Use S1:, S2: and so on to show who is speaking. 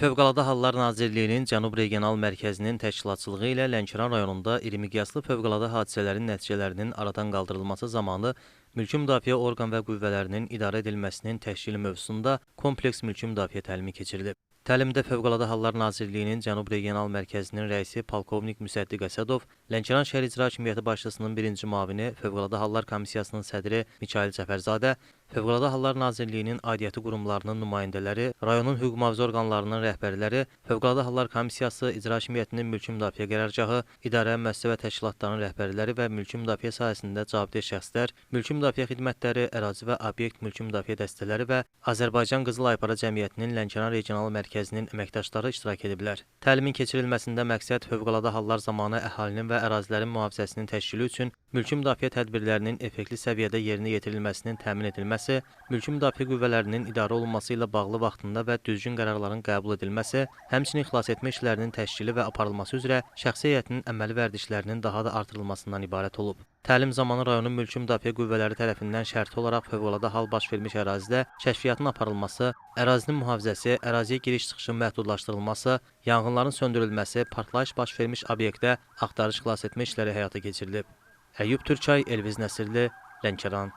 S1: Fövqəladə Hallar Nazirliyinin Cənub Regional Mərkəzinin təşkilatçılığı ilə Lənkəran rayonunda iri miqyaslı fövqəladə hadisələrin nəticələrinin aradan qaldırılması zamanı mülki müdafiə orqan və qüvvələrinin idarə edilməsinin təşkili mövzusunda kompleks mülki müdafiə təlimi keçirilib. Təlimdə Fövqəladə Hallar Nazirliyinin Cənub Regional Mərkəzinin rəisi polkovnik Müsəddiq Əsədov, Lənkəran şəhər icra hakimiyyəti başçısının birinci müavini, Fövqəladə Hallar Komissiyasının sədri Mikail Cəfərzadə, Fövqəladə Hallar Nazirliyinin aidiyyəti qurumlarının nümayəndələri, rayonun hüquq mühafizə orqanlarının rəhbərləri, Fövqəladə Hallar Komissiyası, İcra Hakimiyyətinin mülki müdafiə qərargahı, idarə, müəssisə və təşkilatların rəhbərləri və mülki müdafiə sahəsində cavabdeh şəxslər, mülki müdafiə xidmətləri, ərazi və obyekt mülki müdafiə dəstələri və Azərbaycan Qızıl Aypara Cəmiyyətinin Lənkəran Regional Mərkəzinin əməkdaşları iştirak ediblər. Təlimin keçirilməsində məqsəd fövqəladə hallar zamanı əhalinin və ərazilərin mühafizəsinin təşkili üçün mülki müdafiə tədbirlərinin effektli səviyyədə yerinə yetirilməsinin təmin edilməsi, mülki müdafiə qüvvələrinin idarə olunması ilə bağlı vaxtında və düzgün qərarların qəbul edilməsi, həmçinin xilasetmə işlərinin təşkili və aparılması üzrə şəxsi heyətinin əməli vərdişlərinin daha da artırılmasından ibarət olub. Təlim zamanı rayonun mülki müdafiə qüvvələri tərəfindən şərti olaraq fövqəladə hal baş vermiş ərazidə kəşfiyyatın aparılması, ərazinin mühafizəsi, əraziyə giriş-çıxışın məhdudlaşdırılması, yanğınların söndürülməsi, partlayış baş vermiş obyektdə axtarış xilasetmə işləri həyata keçirilib. Əyyub Türkay, Elviz Nəsirli, Lənkəran.